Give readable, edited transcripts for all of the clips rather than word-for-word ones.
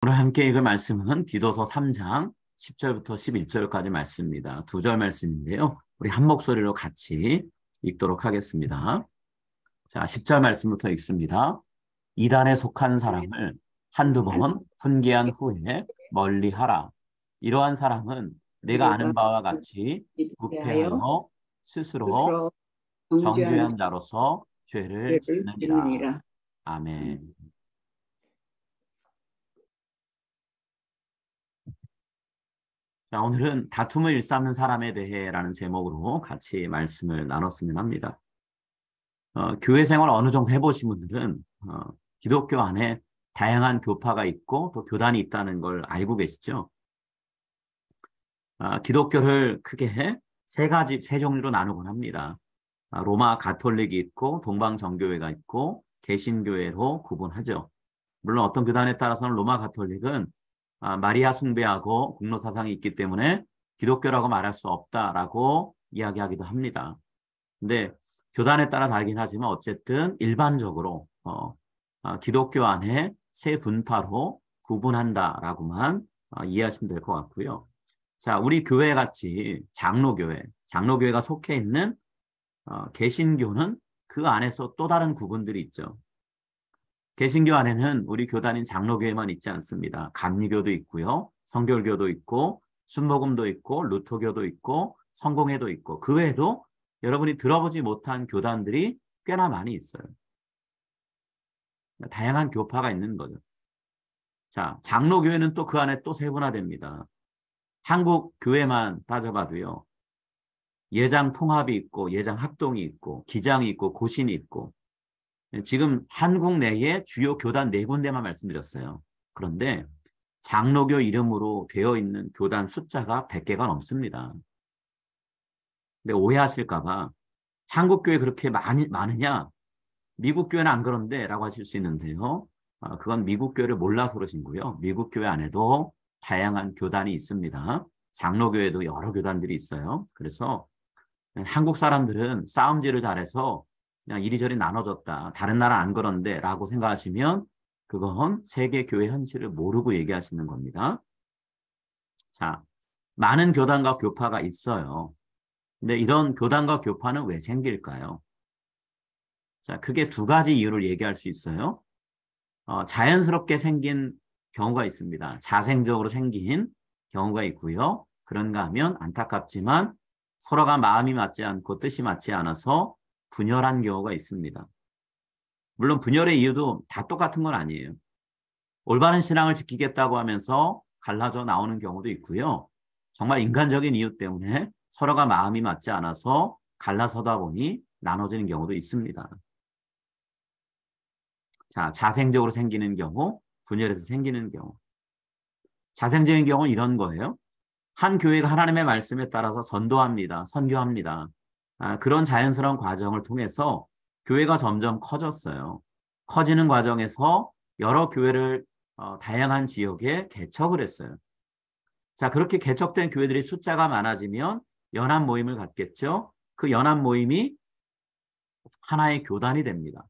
오늘 함께 읽을 말씀은 디도서 3장 10절부터 11절까지 말씀입니다. 두 절 말씀인데요. 우리 한 목소리로 같이 읽도록 하겠습니다. 자, 10절 말씀부터 읽습니다. 이단에 속한 사람을 한두 번 훈계한 후에 멀리하라. 이러한 사람은 내가 아는 우리가 바와 같이 대하여 부패하여 스스로 스스로 정죄한 정죄한 자로서 죄를 죄를 짓느니라. 짓느니라. 아멘. 자, 오늘은 다툼을 일삼는 사람에 대해라는 제목으로 같이 말씀을 나눴으면 합니다. 교회 생활 어느 정도 해보신 분들은 기독교 안에 다양한 교파가 있고 또 교단이 있다는 걸 알고 계시죠? 기독교를 크게 세 종류로 나누곤 합니다. 로마 가톨릭이 있고 동방정교회가 있고 개신교회로 구분하죠. 물론 어떤 교단에 따라서는 로마 가톨릭은 마리아 숭배하고 공로 사상이 있기 때문에 기독교라고 말할 수 없다라고 이야기하기도 합니다. 근데 교단에 따라 다르긴 하지만 어쨌든 일반적으로 기독교 안에 세 분파로 구분한다라고만 이해하시면 될 것 같고요. 자, 우리 교회 같이 장로교회가 속해 있는 개신교는 그 안에서 또 다른 구분들이 있죠. 개신교 안에는 우리 교단인 장로교회만 있지 않습니다. 감리교도 있고요. 성결교도 있고 순복음도 있고 루터교도 있고 성공회도 있고 그 외에도 여러분이 들어보지 못한 교단들이 꽤나 많이 있어요. 다양한 교파가 있는 거죠. 자, 장로교회는 또 그 안에 또 세분화됩니다. 한국 교회만 따져봐도요. 예장 통합이 있고 예장 합동이 있고 기장이 있고 고신이 있고 지금 한국 내에 주요 교단 네 군데만 말씀드렸어요. 그런데 장로교 이름으로 되어 있는 교단 숫자가 100개가 넘습니다. 근데 오해하실까 봐 한국 교회 그렇게 많으냐? 미국 교회는 안 그런데 라고 하실 수 있는데요. 그건 미국 교회를 몰라서 그러신 거고요. 미국 교회 안에도 다양한 교단이 있습니다. 장로교회도 여러 교단들이 있어요. 그래서 한국 사람들은 싸움질을 잘해서 그냥 이리저리 나눠졌다. 다른 나라 안 그런데 라고 생각하시면 그건 세계 교회 현실을 모르고 얘기하시는 겁니다. 자, 많은 교단과 교파가 있어요. 근데 이런 교단과 교파는 왜 생길까요? 자, 크게 두 가지 이유를 얘기할 수 있어요. 자연스럽게 생긴 경우가 있습니다. 자생적으로 생긴 경우가 있고요. 그런가 하면 안타깝지만 서로가 마음이 맞지 않고 뜻이 맞지 않아서 분열한 경우가 있습니다. 물론 분열의 이유도 다 똑같은 건 아니에요. 올바른 신앙을 지키겠다고 하면서 갈라져 나오는 경우도 있고요. 정말 인간적인 이유 때문에 서로가 마음이 맞지 않아서 갈라서다 보니 나눠지는 경우도 있습니다. 자, 자생적으로 생기는 경우, 분열해서 생기는 경우. 자생적인 경우는 이런 거예요. 한 교회가 하나님의 말씀에 따라서 전도합니다. 선교합니다. 그런 자연스러운 과정을 통해서 교회가 점점 커졌어요. 커지는 과정에서 여러 교회를 다양한 지역에 개척을 했어요. 자, 그렇게 개척된 교회들이 숫자가 많아지면 연합 모임을 갖겠죠. 그 연합 모임이 하나의 교단이 됩니다.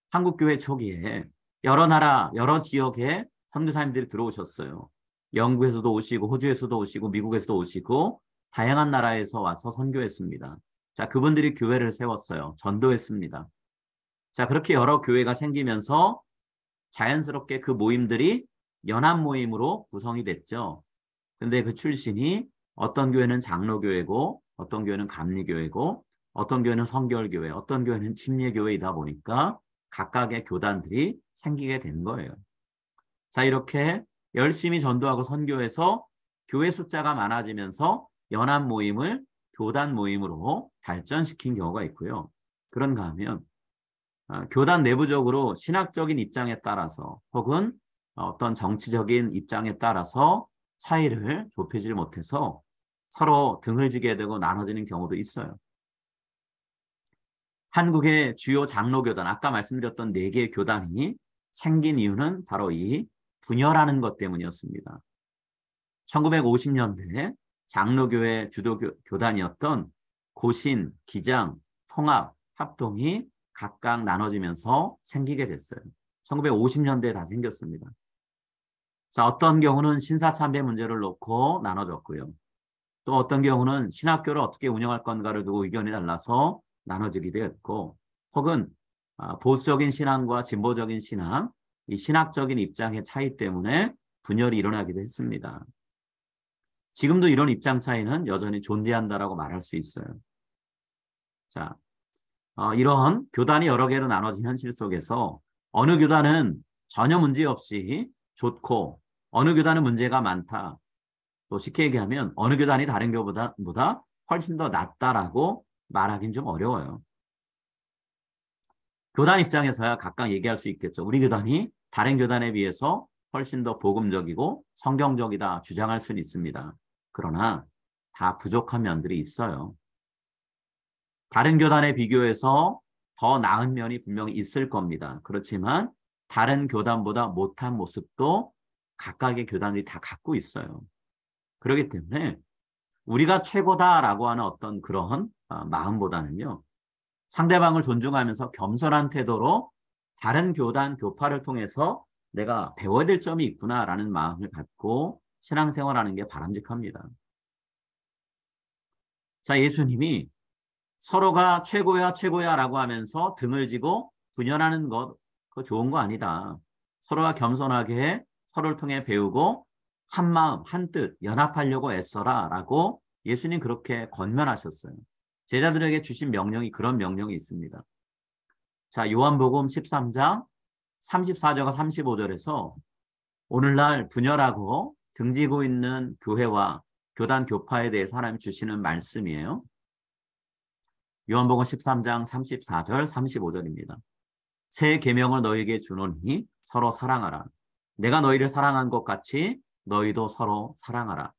한국교회 초기에 여러 나라, 여러 지역에 선교사님들이 들어오셨어요. 영국에서도 오시고, 호주에서도 오시고, 미국에서도 오시고, 다양한 나라에서 와서 선교했습니다. 자, 그분들이 교회를 세웠어요. 전도했습니다. 자, 그렇게 여러 교회가 생기면서 자연스럽게 그 모임들이 연합 모임으로 구성이 됐죠. 근데 그 출신이 어떤 교회는 장로교회고, 어떤 교회는 감리교회고, 어떤 교회는 성결교회, 어떤 교회는 침례교회이다 보니까 각각의 교단들이 생기게 된 거예요. 자, 이렇게 열심히 전도하고 선교해서 교회 숫자가 많아지면서 연합 모임을 교단 모임으로 발전시킨 경우가 있고요. 그런가 하면 교단 내부적으로 신학적인 입장에 따라서 혹은 어떤 정치적인 입장에 따라서 차이를 좁히지 못해서 서로 등을 지게 되고 나눠지는 경우도 있어요. 한국의 주요 장로교단, 아까 말씀드렸던 4개의 교단이 생긴 이유는 바로 이 분열하는 것 때문이었습니다. 1950년대 장로교회 주도 교단이었던 고신, 기장, 통합, 합동이 각각 나눠지면서 생기게 됐어요. 1950년대에 다 생겼습니다. 자, 어떤 경우는 신사참배 문제를 놓고 나눠졌고요. 또 어떤 경우는 신학교를 어떻게 운영할 건가를 두고 의견이 달라서 나눠지기도 했고, 혹은 보수적인 신앙과 진보적인 신앙, 이 신학적인 입장의 차이 때문에 분열이 일어나기도 했습니다. 지금도 이런 입장 차이는 여전히 존재한다라고 말할 수 있어요. 자, 이런 교단이 여러 개로 나눠진 현실 속에서 어느 교단은 전혀 문제 없이 좋고 어느 교단은 문제가 많다. 또 쉽게 얘기하면 어느 교단이 다른 교보다 훨씬 더 낫다라고 말하기는 좀 어려워요. 교단 입장에서야 각각 얘기할 수 있겠죠. 우리 교단이 다른 교단에 비해서 훨씬 더 복음적이고 성경적이다 주장할 수는 있습니다. 그러나 다 부족한 면들이 있어요. 다른 교단에 비교해서 더 나은 면이 분명히 있을 겁니다. 그렇지만 다른 교단보다 못한 모습도 각각의 교단들이 다 갖고 있어요. 그렇기 때문에 우리가 최고다라고 하는 어떤 그런 마음보다는요. 상대방을 존중하면서 겸손한 태도로 다른 교단, 교파를 통해서 내가 배워야 될 점이 있구나라는 마음을 갖고 신앙생활하는 게 바람직합니다. 자, 예수님이 서로가 최고야 최고야라고 하면서 등을 지고 분열하는 것, 그거 좋은 거 아니다. 서로가 겸손하게 서로를 통해 배우고 한 마음, 한 뜻, 연합하려고 애써라라고 예수님 그렇게 권면하셨어요. 제자들에게 주신 명령이 그런 명령이 있습니다. 자, 요한복음 13장 34절과 35절에서 오늘날 분열하고 등지고 있는 교회와 교단 교파에 대해서 하나님 주시는 말씀이에요. 요한복음 13장 34절 35절입니다. 새 계명을 너희에게 주노니 서로 사랑하라. 내가 너희를 사랑한 것 같이 너희도 서로 사랑하라.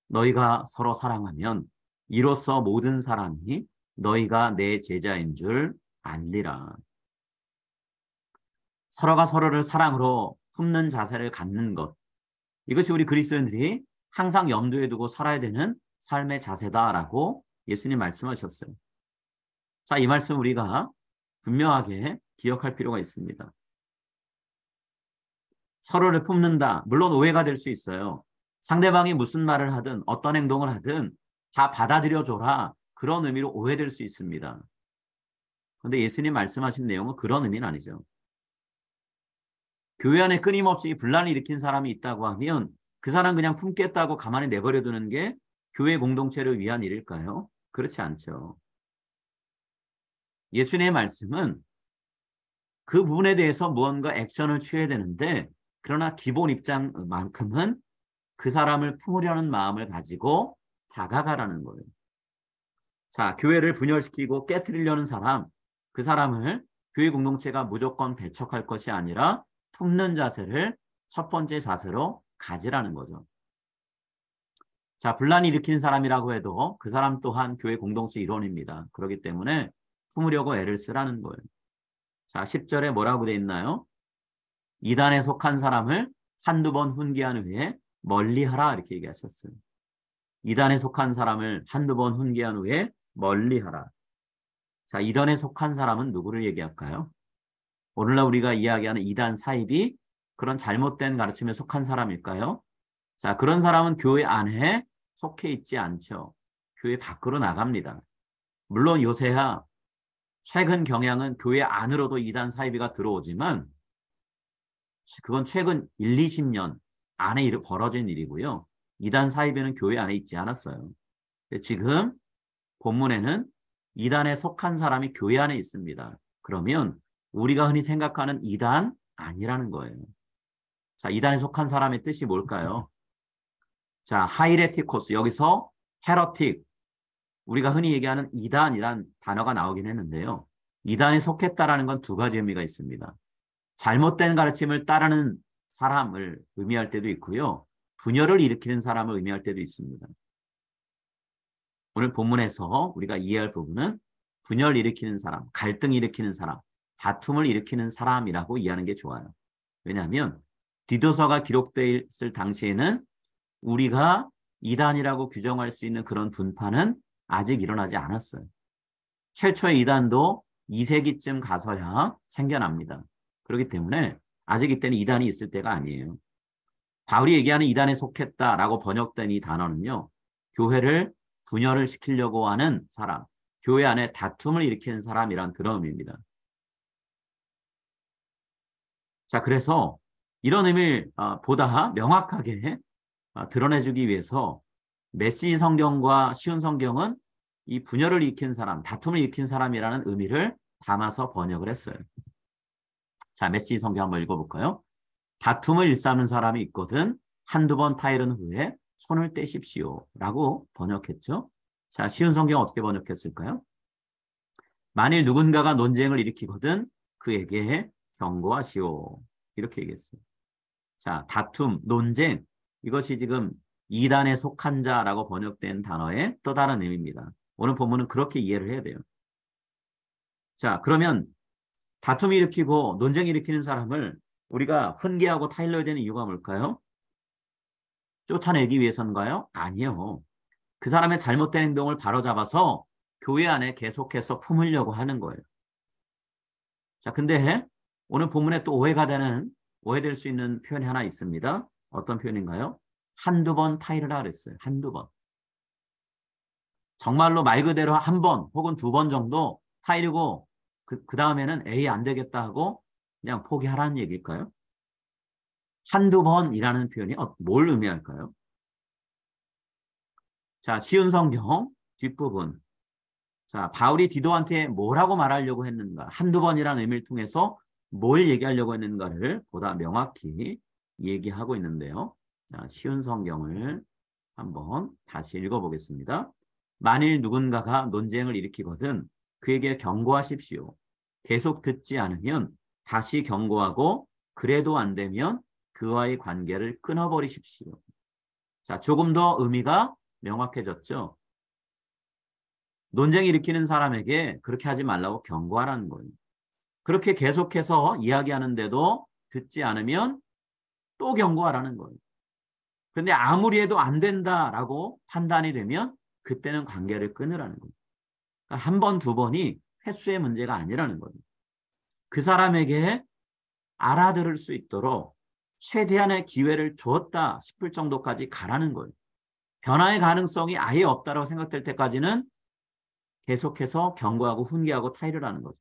너희가 서로 사랑하면 이로써 모든 사람이 너희가 내 제자인 줄 알리라. 서로가 서로를 사랑으로 품는 자세를 갖는 것. 이것이 우리 그리스도인들이 항상 염두에 두고 살아야 되는 삶의 자세다라고 예수님 말씀하셨어요. 자, 이 말씀 우리가 분명하게 기억할 필요가 있습니다. 서로를 품는다. 물론 오해가 될 수 있어요. 상대방이 무슨 말을 하든 어떤 행동을 하든 다 받아들여줘라. 그런 의미로 오해될 수 있습니다. 그런데 예수님 말씀하신 내용은 그런 의미는 아니죠. 교회 안에 끊임없이 분란을 일으킨 사람이 있다고 하면 그 사람 그냥 품겠다고 가만히 내버려 두는 게 교회 공동체를 위한 일일까요? 그렇지 않죠. 예수님의 말씀은 그 부분에 대해서 무언가 액션을 취해야 되는데 그러나 기본 입장만큼은 그 사람을 품으려는 마음을 가지고 다가가라는 거예요. 자, 교회를 분열시키고 깨트리려는 사람, 그 사람을 교회 공동체가 무조건 배척할 것이 아니라 품는 자세를 첫 번째 자세로 가지라는 거죠. 자, 분란이 일으키는 사람이라고 해도 그 사람 또한 교회 공동체 일원입니다. 그렇기 때문에 품으려고 애를 쓰라는 거예요. 자, 10절에 뭐라고 돼 있나요? 이단에 속한 사람을 한두 번 훈계한 후에 멀리하라 이렇게 얘기하셨어요. 이단에 속한 사람을 한두 번 훈계한 후에 멀리하라. 자, 이단에 속한 사람은 누구를 얘기할까요? 오늘날 우리가 이야기하는 이단 사입이 그런 잘못된 가르침에 속한 사람일까요? 자, 그런 사람은 교회 안에 속해 있지 않죠. 교회 밖으로 나갑니다. 물론 요새야 최근 경향은 교회 안으로도 이단 사이비가 들어오지만 그건 최근 1, 20년 안에 벌어진 일이고요. 이단 사이비는 교회 안에 있지 않았어요. 지금 본문에는 이단에 속한 사람이 교회 안에 있습니다. 그러면 우리가 흔히 생각하는 이단 아니라는 거예요. 자, 이단에 속한 사람의 뜻이 뭘까요? 자, 하이레티코스, 여기서 헤러틱, 우리가 흔히 얘기하는 이단이란 단어가 나오긴 했는데요. 이단에 속했다라는 건 두 가지 의미가 있습니다. 잘못된 가르침을 따르는 사람을 의미할 때도 있고요. 분열을 일으키는 사람을 의미할 때도 있습니다. 오늘 본문에서 우리가 이해할 부분은 분열 일으키는 사람, 갈등 일으키는 사람, 다툼을 일으키는 사람이라고 이해하는 게 좋아요. 왜냐하면 디도서가 기록되어 있을 당시에는 우리가 이단이라고 규정할 수 있는 그런 분파는 아직 일어나지 않았어요. 최초의 이단도 2세기쯤 가서야 생겨납니다. 그렇기 때문에 아직 이때는 이단이 있을 때가 아니에요. 바울이 얘기하는 이단에 속했다라고 번역된 이 단어는요. 교회를 분열을 시키려고 하는 사람, 교회 안에 다툼을 일으키는 사람이란 그런 의미입니다. 자, 그래서 이런 의미를 보다 명확하게 드러내주기 위해서 메시지 성경과 쉬운 성경은 이 분열을 일으킨 사람, 다툼을 일으킨 사람이라는 의미를 담아서 번역을 했어요. 자, 메시지 성경 한번 읽어볼까요? 다툼을 일삼는 사람이 있거든 한두 번 타이른 후에 손을 떼십시오 라고 번역했죠. 자, 쉬운 성경 어떻게 번역했을까요? 만일 누군가가 논쟁을 일으키거든 그에게 경고하시오 이렇게 얘기했어요. 자, 다툼, 논쟁 이것이 지금 이단에 속한 자라고 번역된 단어의 또 다른 의미입니다. 오늘 본문은 그렇게 이해를 해야 돼요. 자, 그러면 다툼 일으키고 논쟁 일으키는 사람을 우리가 훈계하고 타일러야 되는 이유가 뭘까요? 쫓아내기 위해서인가요? 아니요. 그 사람의 잘못된 행동을 바로잡아서 교회 안에 계속해서 품으려고 하는 거예요. 자, 근데 오늘 본문에 또 오해될 수 있는 표현이 하나 있습니다. 어떤 표현인가요? 한두 번 타이르라 그랬어요. 한두 번. 정말로 말 그대로 한 번 혹은 두 번 정도 타이르고 그 다음에는 에이 안 되겠다 하고 그냥 포기하라는 얘기일까요? 한두 번이라는 표현이 뭘 의미할까요? 자, 쉬운 성경 뒷부분. 자, 바울이 디도한테 뭐라고 말하려고 했는가? 한두 번이라는 의미를 통해서 뭘 얘기하려고 했는가를 보다 명확히 얘기하고 있는데요. 자, 쉬운 성경을 한번 다시 읽어보겠습니다. 만일 누군가가 논쟁을 일으키거든 그에게 경고하십시오. 계속 듣지 않으면 다시 경고하고 그래도 안 되면 그와의 관계를 끊어버리십시오. 자, 조금 더 의미가 명확해졌죠. 논쟁 일으키는 사람에게 그렇게 하지 말라고 경고하라는 거예요. 그렇게 계속해서 이야기하는데도 듣지 않으면 또 경고하라는 거예요. 그런데 아무리 해도 안 된다라고 판단이 되면 그때는 관계를 끊으라는 거예요. 그러니까 한 번, 두 번이 횟수의 문제가 아니라는 거예요. 그 사람에게 알아들을 수 있도록 최대한의 기회를 줬다 싶을 정도까지 가라는 거예요. 변화의 가능성이 아예 없다고 생각될 때까지는 계속해서 경고하고 훈계하고 타이를 하는 거죠.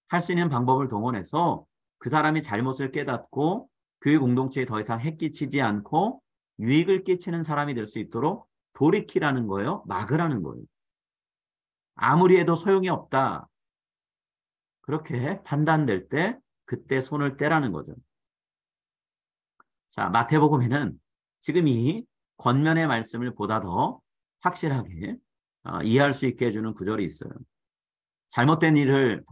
할 수 있는 방법을 동원해서 그 사람이 잘못을 깨닫고 교회 공동체에 더 이상 해끼치지 않고 유익을 끼치는 사람이 될 수 있도록 돌이키라는 거예요. 막으라는 거예요. 아무리 해도 소용이 없다. 그렇게 판단될 때 그때 손을 떼라는 거죠. 자, 마태복음에는 지금 이 권면의 말씀을 보다 더 확실하게 이해할 수 있게 해주는 구절이 있어요. 잘못된 일을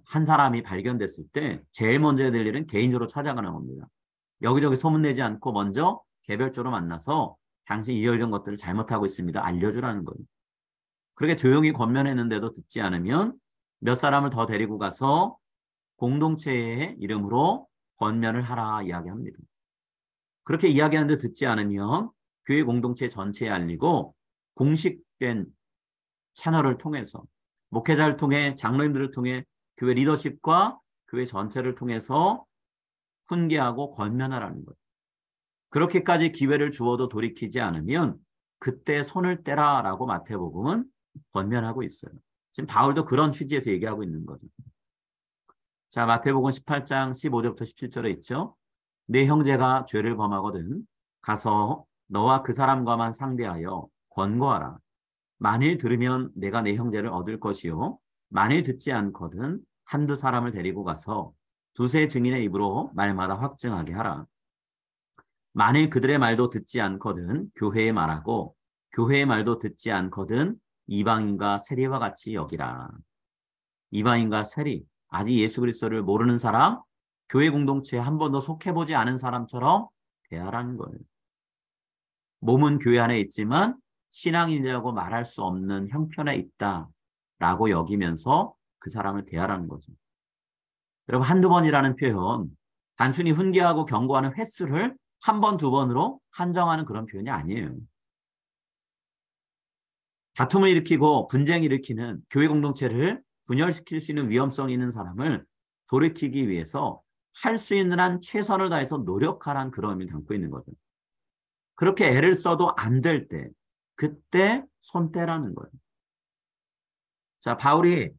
한 사람이 발견됐을 때 제일 먼저 해야 될 일은 개인적으로 찾아가는 겁니다. 여기저기 소문내지 않고 먼저 개별적으로 만나서 당신 이런 것들을 잘못하고 있습니다. 알려주라는 거예요. 그렇게 조용히 권면했는데도 듣지 않으면 몇 사람을 더 데리고 가서 공동체의 이름으로 권면을 하라 이야기합니다. 그렇게 이야기하는데 듣지 않으면 교회 공동체 전체에 알리고 공식된 채널을 통해서 목회자를 통해 장로님들을 통해 교회 리더십과 교회 전체를 통해서 훈계하고 권면하라는 거예요. 그렇게까지 기회를 주어도 돌이키지 않으면 그때 손을 떼라라고 마태복음은 권면하고 있어요. 지금 바울도 그런 취지에서 얘기하고 있는 거죠. 자, 마태복음 18장 15절부터 17절에 있죠. 내 형제가 죄를 범하거든 가서 너와 그 사람과만 상대하여 권고하라. 만일 들으면 내가 내 형제를 얻을 것이요 만일 듣지 않거든 한두 사람을 데리고 가서 두세 증인의 입으로 말마다 확증하게 하라. 만일 그들의 말도 듣지 않거든 교회의 말하고 교회의 말도 듣지 않거든 이방인과 세리와 같이 여기라. 이방인과 세리, 아직 예수 그리스도를 모르는 사람, 교회 공동체에 한 번도 속해보지 않은 사람처럼 대하라는 거예요. 몸은 교회 안에 있지만 신앙인이라고 말할 수 없는 형편에 있다라고 여기면서 그 사람을 대하라는 거죠. 여러분, 한두 번이라는 표현, 단순히 훈계하고 경고하는 횟수를 한 번, 두 번으로 한정하는 그런 표현이 아니에요. 다툼을 일으키고 분쟁을 일으키는 교회 공동체를 분열시킬 수 있는 위험성이 있는 사람을 돌이키기 위해서 할 수 있는 한 최선을 다해서 노력하라는 그런 의미를 담고 있는 거죠. 그렇게 애를 써도 안 될 때, 그때 손 떼라는 거예요. 자, 바울이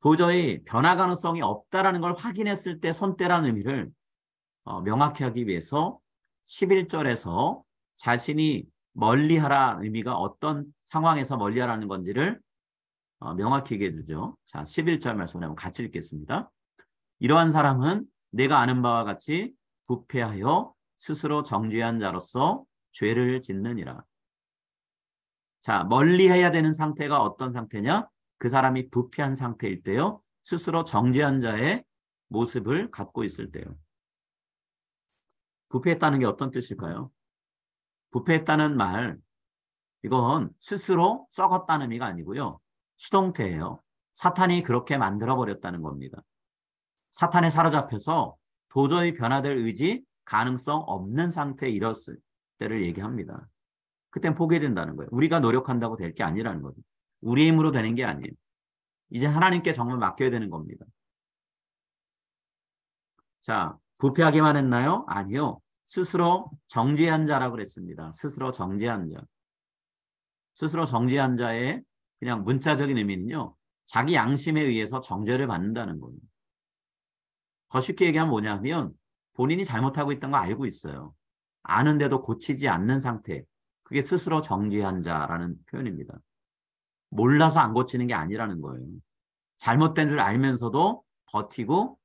도저히 변화 가능성이 없다라는 걸 확인했을 때 손 떼라는 의미를 명확히 하기 위해서 11절에서 자신이 멀리하라 의미가 어떤 상황에서 멀리하라는 건지를 명확히 얘기해 주죠. 자, 11절 말씀을 한번 같이 읽겠습니다. 이러한 사람은 내가 아는 바와 같이 부패하여 스스로 정죄한 자로서 죄를 짓느니라. 자, 멀리해야 되는 상태가 어떤 상태냐? 그 사람이 부패한 상태일 때요. 스스로 정죄한 자의 모습을 갖고 있을 때요. 부패했다는 게 어떤 뜻일까요? 부패했다는 말, 이건 스스로 썩었다는 의미가 아니고요. 수동태예요. 사탄이 그렇게 만들어버렸다는 겁니다. 사탄에 사로잡혀서 도저히 변화될 의지, 가능성 없는 상태에 이뤘을 때를 얘기합니다. 그땐 포기된다는 거예요. 우리가 노력한다고 될 게 아니라는 거죠. 우리 힘으로 되는 게 아니에요. 이제 하나님께 정말 맡겨야 되는 겁니다. 자, 부패하기만 했나요? 아니요. 스스로 정죄한 자라고 그랬습니다. 스스로 정죄한 자. 스스로 정죄한 자의 그냥 문자적인 의미는요. 자기 양심에 의해서 정죄를 받는다는 거예요. 더 쉽게 얘기하면 뭐냐면 본인이 잘못하고 있다는 거 알고 있어요. 아는데도 고치지 않는 상태. 그게 스스로 정죄한 자라는 표현입니다. 몰라서 안 고치는 게 아니라는 거예요. 잘못된 줄 알면서도 버티고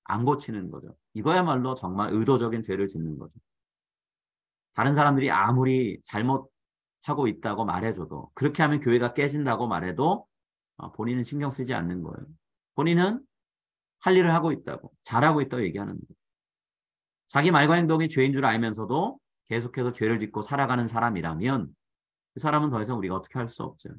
안 고치는 거죠. 이거야말로 정말 의도적인 죄를 짓는 거죠. 다른 사람들이 아무리 잘못하고 있다고 말해줘도 그렇게 하면 교회가 깨진다고 말해도 본인은 신경 쓰지 않는 거예요. 본인은 할 일을 하고 있다고, 잘하고 있다고 얘기하는 거예요. 자기 말과 행동이 죄인 줄 알면서도 계속해서 죄를 짓고 살아가는 사람이라면 그 사람은 더 이상 우리가 어떻게 할 수 없죠.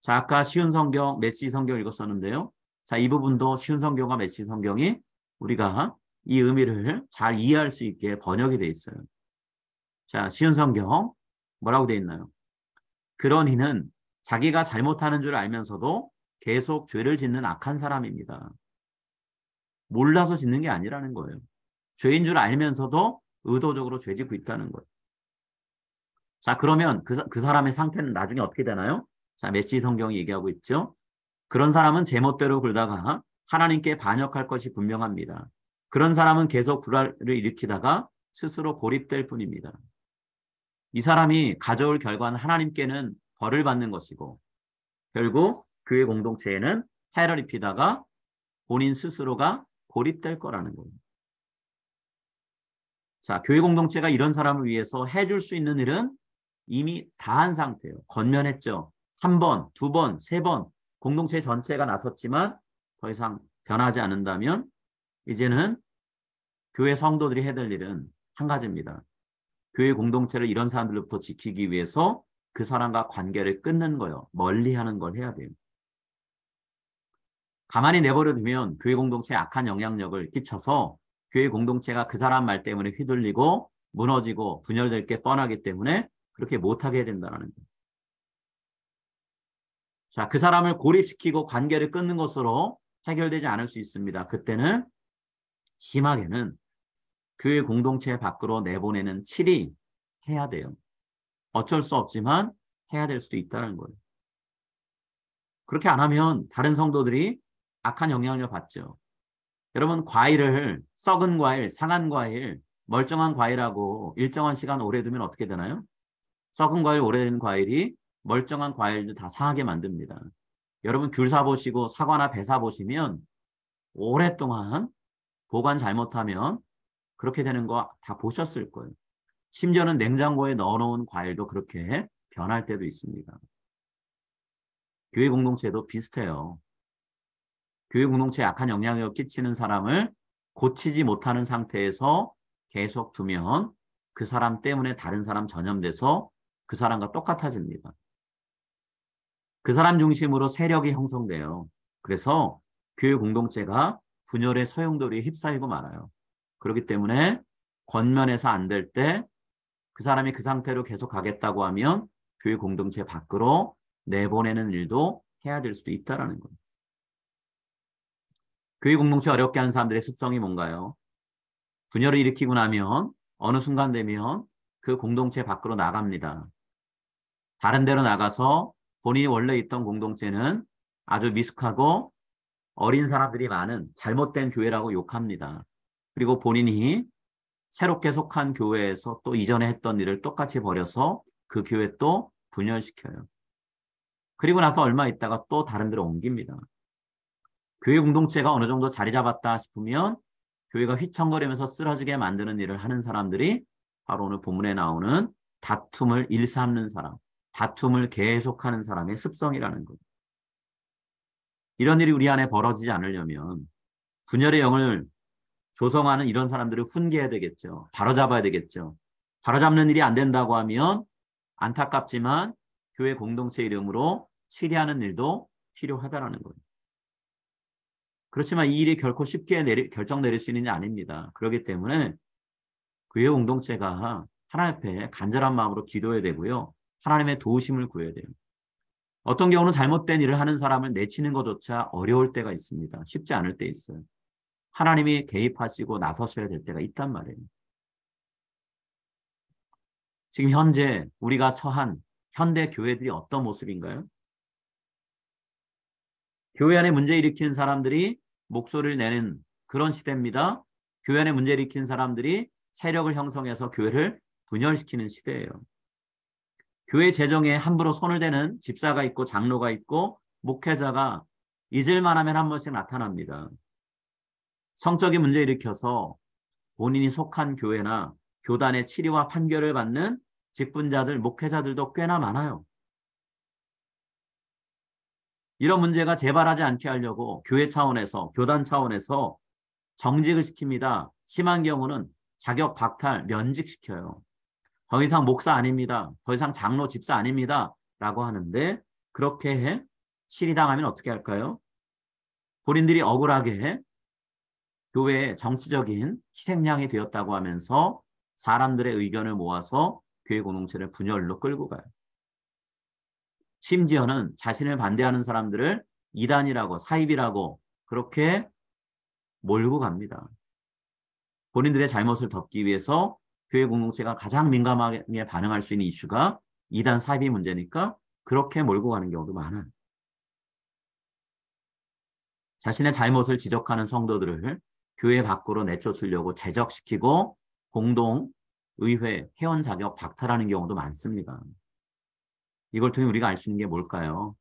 자, 아까 쉬운 성경, 메시 성경 읽었었는데요. 자, 이 부분도 쉬운 성경과 메시 성경이 우리가 이 의미를 잘 이해할 수 있게 번역이 되어 있어요. 자, 쉬운 성경 뭐라고 되어 있나요? 그런 이는 자기가 잘못하는 줄 알면서도 계속 죄를 짓는 악한 사람입니다. 몰라서 짓는 게 아니라는 거예요. 죄인 줄 알면서도 의도적으로 죄 짓고 있다는 거예요. 자, 그러면 그 사람의 상태는 나중에 어떻게 되나요? 자, 메시 성경이 얘기하고 있죠. 그런 사람은 제멋대로 굴다가 하나님께 반역할 것이 분명합니다. 그런 사람은 계속 불화를 일으키다가 스스로 고립될 뿐입니다. 이 사람이 가져올 결과는 하나님께는 벌을 받는 것이고 결국 교회 공동체에는 해를 입히다가 본인 스스로가 고립될 거라는 거예요. 자, 교회 공동체가 이런 사람을 위해서 해줄 수 있는 일은 이미 다 한 상태예요. 건면했죠. 한 번, 두 번, 세 번 공동체 전체가 나섰지만 더 이상 변하지 않는다면 이제는 교회 성도들이 해야 될 일은 한 가지입니다. 교회 공동체를 이런 사람들로부터 지키기 위해서 그 사람과 관계를 끊는 거예요. 멀리하는 걸 해야 돼요. 가만히 내버려 두면 교회 공동체에 악한 영향력을 끼쳐서 교회 공동체가 그 사람 말 때문에 휘둘리고 무너지고 분열될 게 뻔하기 때문에 그렇게 못하게 해야 된다는 거예요. 자, 그 사람을 고립시키고 관계를 끊는 것으로 해결되지 않을 수 있습니다. 그때는 심하게는 교회 공동체 밖으로 내보내는 칠이 해야 돼요. 어쩔 수 없지만 해야 될 수도 있다는 거예요. 그렇게 안 하면 다른 성도들이 악한 영향을 받죠. 여러분, 과일을 썩은 과일, 상한 과일, 멀쩡한 과일하고 일정한 시간 오래 두면 어떻게 되나요? 썩은 과일, 오래된 과일이 멀쩡한 과일도 다 상하게 만듭니다. 여러분, 귤 사보시고 사과나 배 사보시면 오랫동안 보관 잘못하면 그렇게 되는 거 다 보셨을 거예요. 심지어는 냉장고에 넣어놓은 과일도 그렇게 변할 때도 있습니다. 교회 공동체도 비슷해요. 교회 공동체에 악한 영향력을 끼치는 사람을 고치지 못하는 상태에서 계속 두면 그 사람 때문에 다른 사람 전염돼서 그 사람과 똑같아집니다. 그 사람 중심으로 세력이 형성돼요. 그래서 교회 공동체가 분열의 소용돌이에 휩싸이고 말아요. 그렇기 때문에 권면해서 안 될 때 그 사람이 그 상태로 계속 가겠다고 하면 교회 공동체 밖으로 내보내는 일도 해야 될 수도 있다는 거예요. 교회 공동체 어렵게 하는 사람들의 습성이 뭔가요? 분열을 일으키고 나면 어느 순간 되면 그 공동체 밖으로 나갑니다. 다른 데로 나가서 본인이 원래 있던 공동체는 아주 미숙하고 어린 사람들이 많은 잘못된 교회라고 욕합니다. 그리고 본인이 새롭게 속한 교회에서 또 이전에 했던 일을 똑같이 버려서 그 교회 또 분열시켜요. 그리고 나서 얼마 있다가 또 다른 데로 옮깁니다. 교회 공동체가 어느 정도 자리 잡았다 싶으면 교회가 휘청거리면서 쓰러지게 만드는 일을 하는 사람들이 바로 오늘 본문에 나오는 다툼을 일삼는 사람, 다툼을 계속하는 사람의 습성이라는 거죠. 이런 일이 우리 안에 벌어지지 않으려면 분열의 영을 조성하는 이런 사람들을 훈계해야 되겠죠. 바로잡아야 되겠죠. 바로잡는 일이 안 된다고 하면 안타깝지만 교회 공동체 이름으로 치리하는 일도 필요하다라는 거예요. 그렇지만 이 일이 결코 쉽게 결정 내릴 수 있는 게 아닙니다. 그렇기 때문에 교회 공동체가 하나님 앞에 간절한 마음으로 기도해야 되고요. 하나님의 도우심을 구해야 돼요. 어떤 경우는 잘못된 일을 하는 사람을 내치는 것조차 어려울 때가 있습니다. 쉽지 않을 때 있어요. 하나님이 개입하시고 나서셔야 될 때가 있단 말이에요. 지금 현재 우리가 처한 현대 교회들이 어떤 모습인가요? 교회 안에 문제 일으키는 사람들이 목소리를 내는 그런 시대입니다. 교회 안에 문제 일으키는 사람들이 세력을 형성해서 교회를 분열시키는 시대예요. 교회 재정에 함부로 손을 대는 집사가 있고 장로가 있고 목회자가 잊을만 하면 한 번씩 나타납니다. 성적인 문제 일으켜서 본인이 속한 교회나 교단의 치리와 판결을 받는 직분자들, 목회자들도 꽤나 많아요. 이런 문제가 재발하지 않게 하려고 교회 차원에서, 교단 차원에서 정직을 시킵니다. 심한 경우는 자격 박탈, 면직시켜요. 더 이상 목사 아닙니다. 더 이상 장로, 집사 아닙니다. 라고 하는데 그렇게 실의당하면 어떻게 할까요? 본인들이 억울하게 교회의 정치적인 희생양이 되었다고 하면서 사람들의 의견을 모아서 교회 공동체를 분열로 끌고 가요. 심지어는 자신을 반대하는 사람들을 이단이라고 사입이라고 그렇게 몰고 갑니다. 본인들의 잘못을 덮기 위해서 교회 공동체가 가장 민감하게 반응할 수 있는 이슈가 이단 사입이 문제니까 그렇게 몰고 가는 경우도 많아요. 자신의 잘못을 지적하는 성도들을 교회 밖으로 내쫓으려고 제적시키고 공동, 의회, 회원 자격 박탈하는 경우도 많습니다. 이걸 통해 우리가 알 수 있는 게 뭘까요?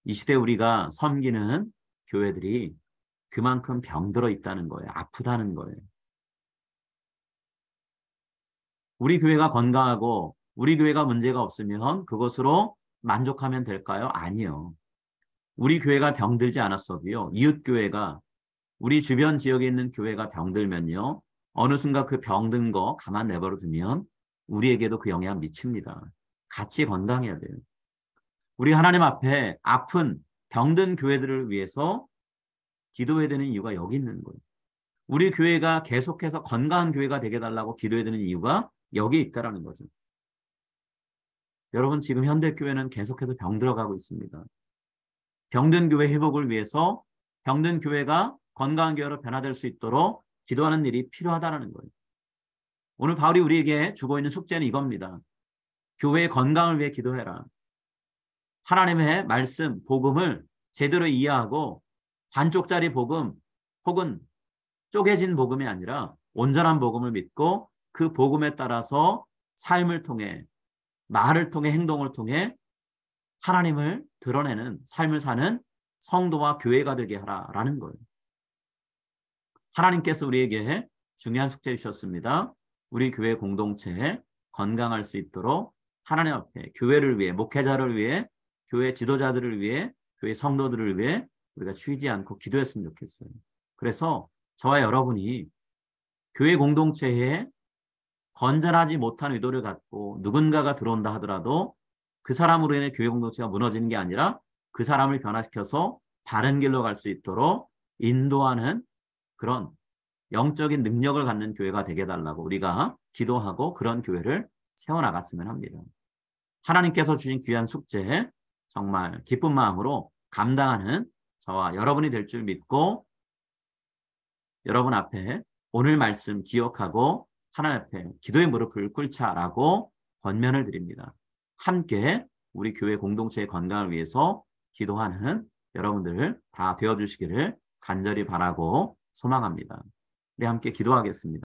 이 시대에 우리가 섬기는 교회들이 그만큼 병들어 있다는 거예요. 아프다는 거예요. 우리 교회가 건강하고 우리 교회가 문제가 없으면 그것으로 만족하면 될까요? 아니요. 우리 교회가 병들지 않았어도요. 이웃 교회가 우리 주변 지역에 있는 교회가 병들면요. 어느 순간 그 병든 거 가만 내버려 두면 우리에게도 그 영향 미칩니다. 같이 건강해야 돼요. 우리 하나님 앞에 아픈 병든 교회들을 위해서 기도해야 되는 이유가 여기 있는 거예요. 우리 교회가 계속해서 건강한 교회가 되게 달라고 기도해야 되는 이유가 여기 있다라는 거죠. 여러분 지금 현대교회는 계속해서 병들어가고 있습니다. 병든 교회 회복을 위해서 병든 교회가 건강한 교회로 변화될 수 있도록 기도하는 일이 필요하다는 거예요. 오늘 바울이 우리에게 주고 있는 숙제는 이겁니다. 교회의 건강을 위해 기도해라. 하나님의 말씀, 복음을 제대로 이해하고 반쪽짜리 복음 혹은 쪼개진 복음이 아니라 온전한 복음을 믿고 그 복음에 따라서 삶을 통해 말을 통해 행동을 통해 하나님을 드러내는 삶을 사는 성도와 교회가 되게 하라라는 거예요. 하나님께서 우리에게 중요한 숙제 주셨습니다. 우리 교회 공동체에 건강할 수 있도록 하나님 앞에 교회를 위해, 목회자를 위해, 교회 지도자들을 위해, 교회 성도들을 위해 우리가 쉬지 않고 기도했으면 좋겠어요. 그래서 저와 여러분이 교회 공동체에 건전하지 못한 의도를 갖고 누군가가 들어온다 하더라도 그 사람으로 인해 교회 공동체가 무너지는 게 아니라 그 사람을 변화시켜서 바른 길로 갈 수 있도록 인도하는 그런 영적인 능력을 갖는 교회가 되게 해달라고 우리가 기도하고 그런 교회를 세워나갔으면 합니다. 하나님께서 주신 귀한 숙제 정말 기쁜 마음으로 감당하는 저와 여러분이 될 줄 믿고 여러분 앞에 오늘 말씀 기억하고 하나님 앞에 기도의 무릎을 꿇자라고 권면을 드립니다. 함께 우리 교회 공동체의 건강을 위해서 기도하는 여러분들 다 되어주시기를 간절히 바라고 소망합니다. 우리 함께 기도하겠습니다.